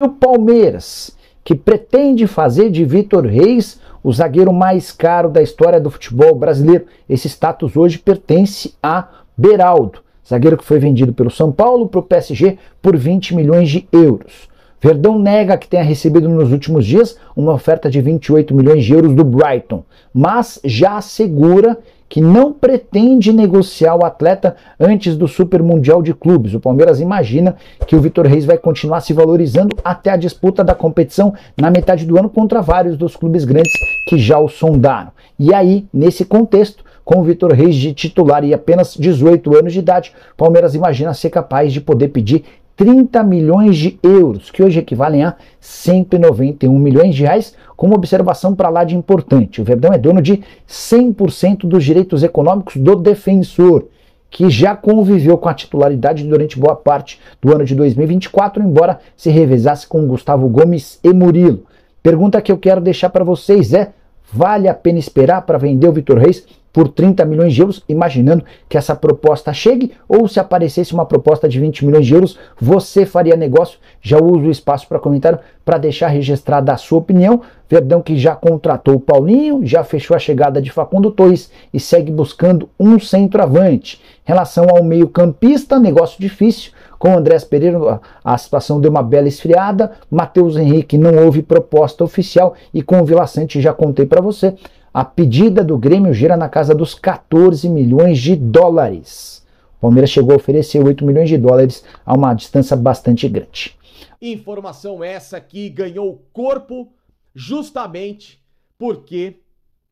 O Palmeiras, que pretende fazer de Vitor Reis o zagueiro mais caro da história do futebol brasileiro. Esse status hoje pertence a Beraldo, zagueiro que foi vendido pelo São Paulo para o PSG por 20 milhões de euros. Verdão nega que tenha recebido nos últimos dias uma oferta de 28 milhões de euros do Brighton, mas já assegura que não pretende negociar o atleta antes do Super Mundial de Clubes. O Palmeiras imagina que o Vitor Reis vai continuar se valorizando até a disputa da competição na metade do ano contra vários dos clubes grandes que já o sondaram. E aí, nesse contexto, com o Vitor Reis de titular e apenas 18 anos de idade, o Palmeiras imagina ser capaz de poder pedir 30 milhões de euros, que hoje equivalem a 191 milhões de reais, com uma observação para lá de importante. O Verdão é dono de 100% dos direitos econômicos do defensor, que já conviveu com a titularidade durante boa parte do ano de 2024, embora se revezasse com Gustavo Gomes e Murilo. Pergunta que eu quero deixar para vocês é: vale a pena esperar para vender o Vitor Reis por 30 milhões de euros, imaginando que essa proposta chegue, ou se aparecesse uma proposta de 20 milhões de euros, você faria negócio? Já uso o espaço para comentário para deixar registrada a sua opinião. Verdão que já contratou o Paulinho, já fechou a chegada de Facundo Torres e segue buscando um centroavante. Em relação ao meio-campista, negócio difícil. Com o Andrés Pereira, a situação deu uma bela esfriada. Matheus Henrique não houve proposta oficial. E com o Vila Sante, já contei para você, a pedida do Grêmio gira na casa dos 14 milhões de dólares. O Palmeiras chegou a oferecer 8 milhões de dólares a uma distância bastante grande. Informação essa que ganhou corpo justamente porque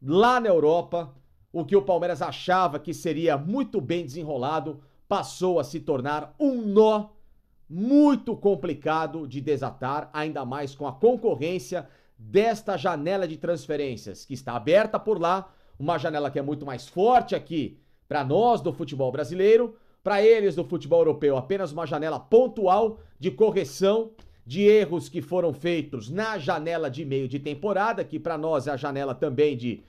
lá na Europa o que o Palmeiras achava que seria muito bem desenrolado passou a se tornar um nó muito complicado de desatar, ainda mais com a concorrência desta janela de transferências que está aberta por lá, uma janela que é muito mais forte aqui para nós do futebol brasileiro, para eles do futebol europeu apenas uma janela pontual de correção de erros que foram feitos na janela de meio de temporada, que para nós é a janela também de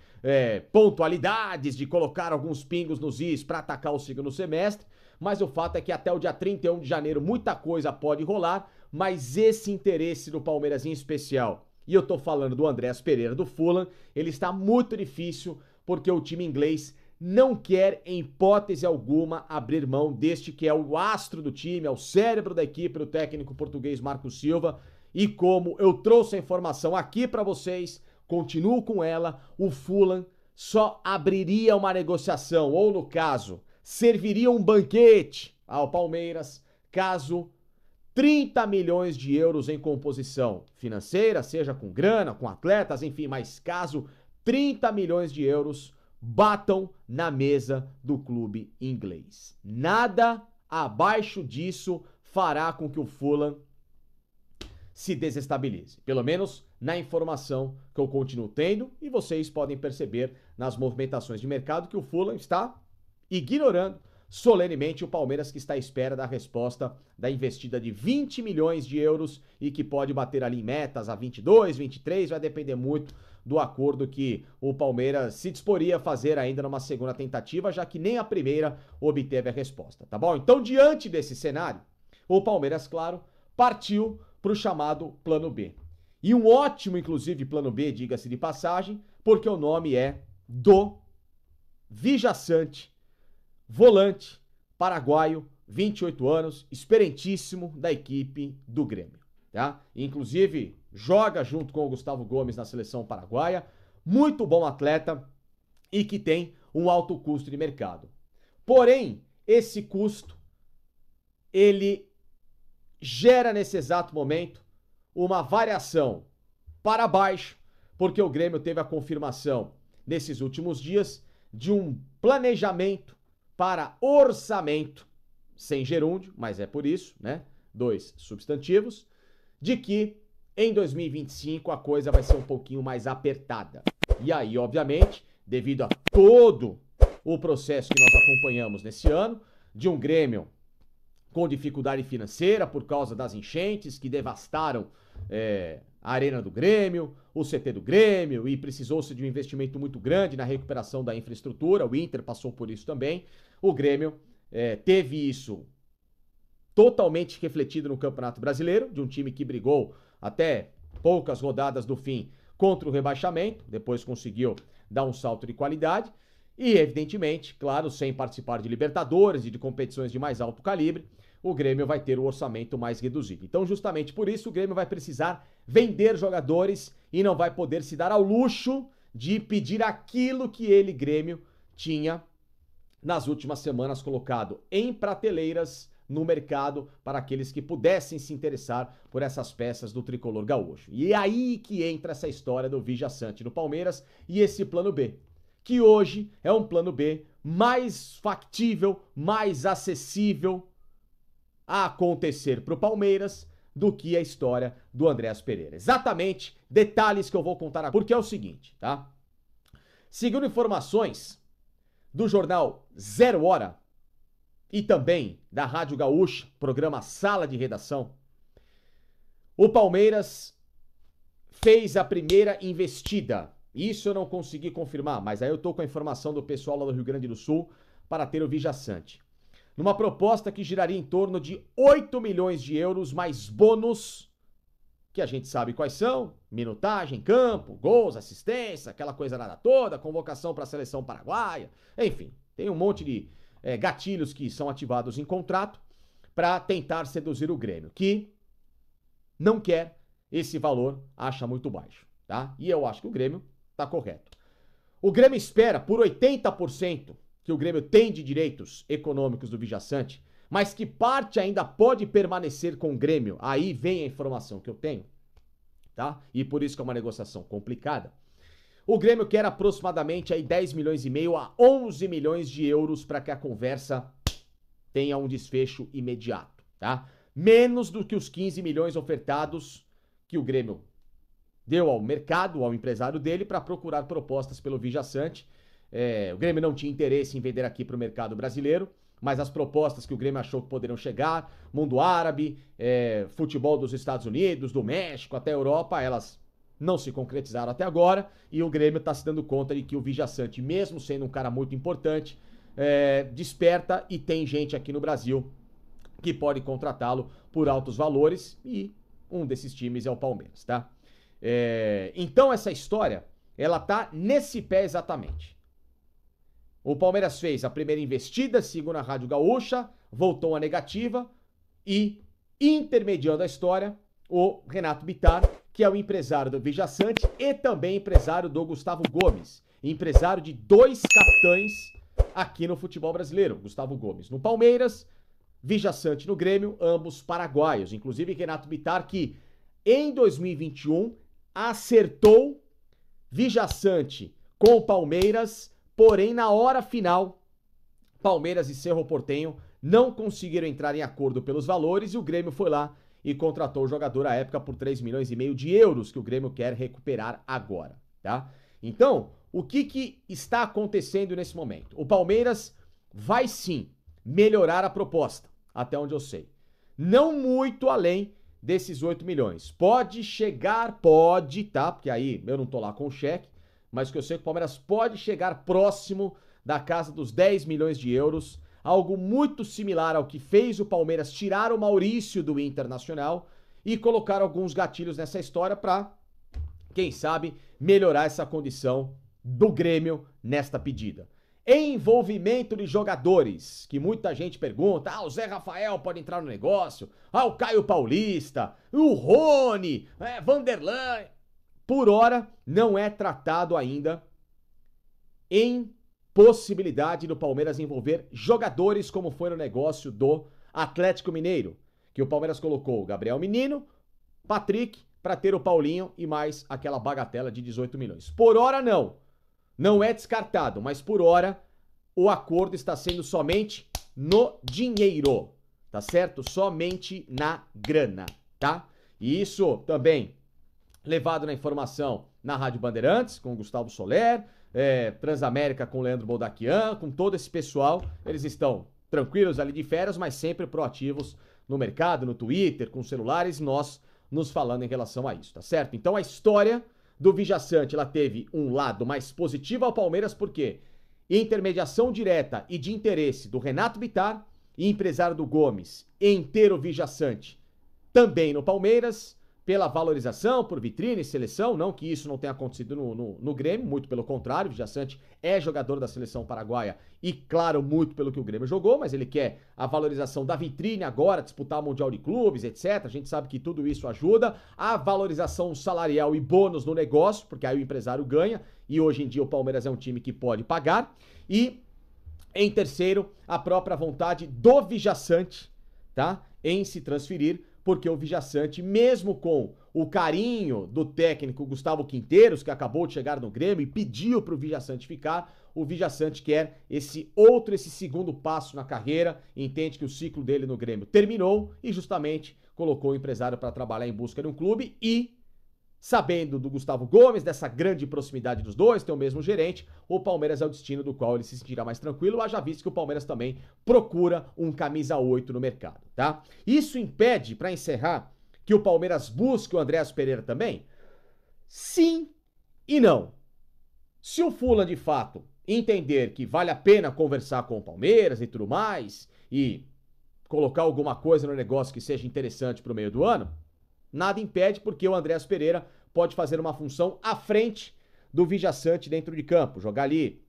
pontualidades, de colocar alguns pingos nos is para atacar o segundo semestre, mas o fato é que até o dia 31 de janeiro muita coisa pode rolar, mas esse interesse do Palmeiras em especial, e eu tô falando do Andrés Pereira do Fulham, ele está muito difícil porque o time inglês não quer, em hipótese alguma, abrir mão deste que é o astro do time, é o cérebro da equipe, do técnico português Marco Silva. E como eu trouxe a informação aqui para vocês, continuo com ela, o Fulham só abriria uma negociação, ou no caso, serviria um banquete ao Palmeiras, caso 30 milhões de euros em composição financeira, seja com grana, com atletas, enfim, mas caso 30 milhões de euros batam na mesa do clube inglês. Nada abaixo disso fará com que o Fulham se desestabilize. Pelo menos na informação que eu continuo tendo, e vocês podem perceber nas movimentações de mercado que o Fulham está ignorando solenemente o Palmeiras, que está à espera da resposta da investida de 20 milhões de euros e que pode bater ali em metas a 22, 23, vai depender muito do acordo que o Palmeiras se disporia a fazer ainda numa segunda tentativa, já que nem a primeira obteve a resposta, tá bom? Então, diante desse cenário, o Palmeiras, claro, partiu para o chamado Plano B. E um ótimo, inclusive, Plano B, diga-se de passagem, porque o nome é do Vila Sante, volante paraguaio, 28 anos, experientíssimo da equipe do Grêmio, tá? Inclusive, joga junto com o Gustavo Gomes na seleção paraguaia, muito bom atleta e que tem um alto custo de mercado. Porém, esse custo, ele gera nesse exato momento uma variação para baixo, porque o Grêmio teve a confirmação nesses últimos dias de um planejamento para orçamento, sem gerúndio, mas é por isso, né? Dois substantivos, de que em 2025 a coisa vai ser um pouquinho mais apertada. E aí, obviamente, devido a todo o processo que nós acompanhamos nesse ano, de um Grêmio com dificuldade financeira por causa das enchentes que devastaram a Arena do Grêmio, o CT do Grêmio, e precisou-se de um investimento muito grande na recuperação da infraestrutura, o Inter passou por isso também, o Grêmio teve isso totalmente refletido no Campeonato Brasileiro, de um time que brigou até poucas rodadas do fim contra o rebaixamento, depois conseguiu dar um salto de qualidade e, evidentemente, claro, sem participar de Libertadores e de competições de mais alto calibre, o Grêmio vai ter o orçamento mais reduzido. Então, justamente por isso, o Grêmio vai precisar vender jogadores e não vai poder se dar ao luxo de pedir aquilo que ele, Grêmio, tinha nas últimas semanas colocado em prateleiras no mercado para aqueles que pudessem se interessar por essas peças do tricolor gaúcho. E é aí que entra essa história do Villasanti no Palmeiras e esse plano B, que hoje é um plano B mais factível, mais acessível a acontecer para o Palmeiras do que a história do Andreas Pereira. Exatamente, detalhes que eu vou contar agora, porque é o seguinte, tá? Segundo informações do jornal Zero Hora e também da Rádio Gaúcha, programa Sala de Redação, o Palmeiras fez a primeira investida. Isso eu não consegui confirmar, mas aí eu tô com a informação do pessoal lá do Rio Grande do Sul para ter o Villasanti. Numa proposta que giraria em torno de 8 milhões de euros mais bônus, que a gente sabe quais são: minutagem, campo, gols, assistência, aquela coisa nada toda, convocação para a seleção paraguaia, enfim, tem um monte de gatilhos que são ativados em contrato para tentar seduzir o Grêmio, que não quer esse valor, acha muito baixo, tá? E eu acho que o Grêmio tá correto. O Grêmio espera por 80% que o Grêmio tem de direitos econômicos do Villasanti, mas que parte ainda pode permanecer com o Grêmio. Aí vem a informação que eu tenho, tá? E por isso que é uma negociação complicada. O Grêmio quer aproximadamente aí 10 milhões e meio a 11 milhões de euros para que a conversa tenha um desfecho imediato, tá? Menos do que os 15 milhões ofertados que o Grêmio deu ao mercado, ao empresário dele, para procurar propostas pelo Villasanti. O Grêmio não tinha interesse em vender aqui para o mercado brasileiro, mas as propostas que o Grêmio achou que poderiam chegar, mundo árabe, futebol dos Estados Unidos, do México, até a Europa, elas não se concretizaram até agora, e o Grêmio está se dando conta de que o Villasanti, mesmo sendo um cara muito importante, desperta e tem gente aqui no Brasil que pode contratá-lo por altos valores, e um desses times é o Palmeiras, tá? Então essa história, ela tá nesse pé exatamente. O Palmeiras fez a primeira investida, segundo a Rádio Gaúcha, voltou a negativa e, intermediando a história, o Renato Bittar, que é o empresário do Villasanti e também empresário do Gustavo Gomes, empresário de 2 capitães aqui no futebol brasileiro. Gustavo Gomes no Palmeiras, Villasanti no Grêmio, ambos paraguaios. Inclusive Renato Bittar, que em 2021 acertou Villasanti com o Palmeiras, porém na hora final, Palmeiras e Cerro Porteño não conseguiram entrar em acordo pelos valores e o Grêmio foi lá e contratou o jogador à época por 3 milhões e meio de euros, que o Grêmio quer recuperar agora, tá? Então, o que está acontecendo nesse momento? O Palmeiras vai sim melhorar a proposta, até onde eu sei. Não muito além desses 8 milhões. Pode chegar, pode, tá? Porque aí eu não tô lá com o cheque, mas o que eu sei é que o Palmeiras pode chegar próximo da casa dos 10 milhões de euros, algo muito similar ao que fez o Palmeiras tirar o Maurício do Internacional e colocar alguns gatilhos nessa história para, quem sabe, melhorar essa condição do Grêmio nesta pedida. Envolvimento de jogadores, que muita gente pergunta, o Zé Rafael pode entrar no negócio, o Caio Paulista, o Rony, Vanderlan. Por hora, não é tratado ainda em possibilidade do Palmeiras envolver jogadores, como foi no negócio do Atlético Mineiro, que o Palmeiras colocou o Gabriel Menino, Patrick, para ter o Paulinho e mais aquela bagatela de 18 milhões. Por hora, não. Não é descartado, mas por hora o acordo está sendo somente no dinheiro, tá certo? Somente na grana, tá? E isso também levado na informação na Rádio Bandeirantes, com o Gustavo Soler, Transamérica com o Leandro Boldaquian, com todo esse pessoal. Eles estão tranquilos ali de férias, mas sempre proativos no mercado, no Twitter, com celulares, nós nos falando em relação a isso, tá certo? Então a história do Villasanti, ela teve um lado mais positivo ao Palmeiras, porque intermediação direta e de interesse do Renato Bittar e empresário do Gomes em ter o Villasanti também no Palmeiras, pela valorização, por vitrine, seleção, não que isso não tenha acontecido no Grêmio, muito pelo contrário, o Villaçante é jogador da seleção paraguaia e, claro, muito pelo que o Grêmio jogou, mas ele quer a valorização da vitrine agora, disputar o Mundial de Clubes, etc. A gente sabe que tudo isso ajuda, a valorização salarial e bônus no negócio, porque aí o empresário ganha, e hoje em dia o Palmeiras é um time que pode pagar, e em terceiro, a própria vontade do Villaçante, tá, em se transferir, porque o Villaçante, mesmo com o carinho do técnico Gustavo Quinteiros, que acabou de chegar no Grêmio e pediu para o Villaçante ficar, o Villaçante quer esse segundo passo na carreira, entende que o ciclo dele no Grêmio terminou e justamente colocou o empresário para trabalhar em busca de um clube e, sabendo do Gustavo Gomes, dessa grande proximidade dos dois, tem o mesmo gerente, o Palmeiras é o destino do qual ele se sentirá mais tranquilo, haja visto que o Palmeiras também procura um camisa 8 no mercado, tá? Isso impede, para encerrar, que o Palmeiras busque o Andréas Pereira também? Sim e não. Se o Fulham, de fato, entender que vale a pena conversar com o Palmeiras e tudo mais, e colocar alguma coisa no negócio que seja interessante para o meio do ano, nada impede, porque o Andréas Pereira pode fazer uma função à frente do Villaçante dentro de campo, jogar ali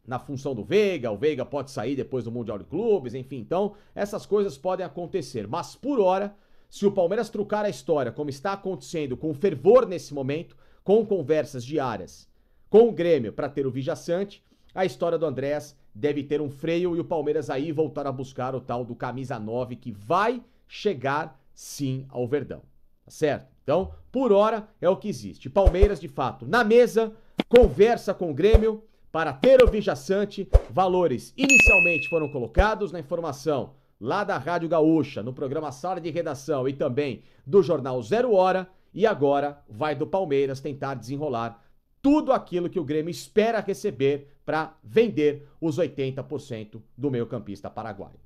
na função do Veiga, o Veiga pode sair depois do Mundial de Clubes, enfim, então essas coisas podem acontecer, mas por hora, se o Palmeiras trucar a história como está acontecendo, com fervor nesse momento, com conversas diárias com o Grêmio para ter o Villaçante, a história do Andréas deve ter um freio e o Palmeiras aí voltar a buscar o tal do camisa 9 que vai chegar sim ao Verdão. Tá certo? Então, por hora, é o que existe. Palmeiras, de fato, na mesa, conversa com o Grêmio para ter o Villaçante. Valores inicialmente foram colocados na informação lá da Rádio Gaúcha, no programa Sala de Redação e também do Jornal 0 Hora. E agora vai do Palmeiras tentar desenrolar tudo aquilo que o Grêmio espera receber para vender os 80% do meio-campista paraguaio.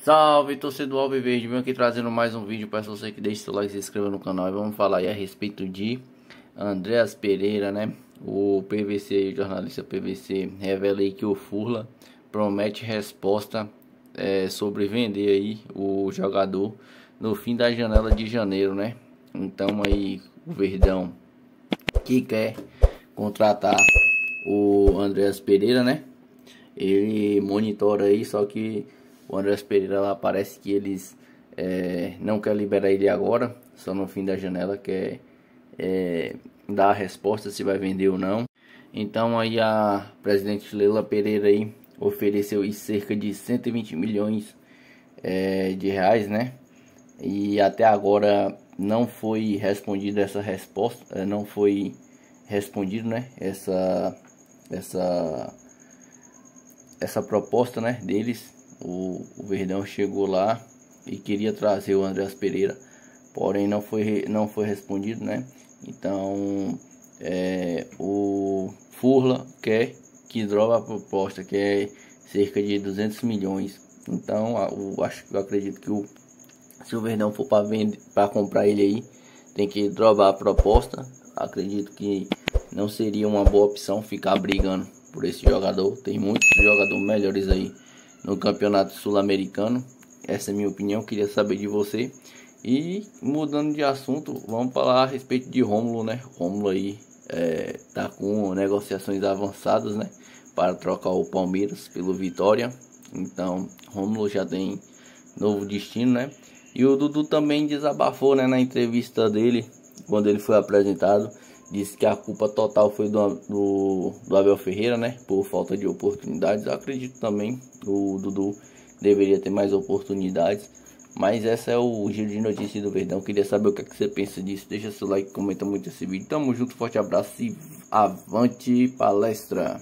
Salve, torcedor Alviverde, venho aqui trazendo mais um vídeo. Peço você que deixe seu like e se inscreva no canal. E vamos falar aí a respeito de Andréas Pereira, né? O PVC, o jornalista PVC, revela aí que o Furla promete resposta sobre vender aí o jogador no fim da janela de janeiro, né? Então aí o Verdão que quer contratar o Andréas Pereira, né? Ele monitora aí, só que o Andréas Pereira lá parece que eles não quer liberar ele agora, só no fim da janela quer dar a resposta se vai vender ou não. Então aí a presidente Leila Pereira aí ofereceu aí cerca de 120 milhões de reais, né? E até agora não foi respondida essa resposta, não foi respondido, né? Essa proposta, né, deles. O Verdão chegou lá e queria trazer o Andréas Pereira, porém não foi respondido, né? Então o Furla quer que droga a proposta, que é cerca de 200 milhões. Então eu acredito que se o Verdão for para comprar ele aí, tem que drobar a proposta. Acredito que não seria uma boa opção ficar brigando por esse jogador. Tem muitos jogadores melhores aí no campeonato sul-americano. Essa é a minha opinião, queria saber de você. E mudando de assunto, vamos falar a respeito de Rômulo, né? Rômulo aí tá com negociações avançadas, né? Para trocar o Palmeiras pelo Vitória. Então Rômulo já tem novo destino, né? E o Dudu também desabafou, né, na entrevista dele, quando ele foi apresentado. Disse que a culpa total foi do Abel Ferreira, né? Por falta de oportunidades. Eu acredito também que o Dudu deveria ter mais oportunidades. Mas essa é o giro de notícias do Verdão. Queria saber o que você pensa disso. Deixa seu like, comenta muito esse vídeo. Tamo junto, forte abraço e avante palestra.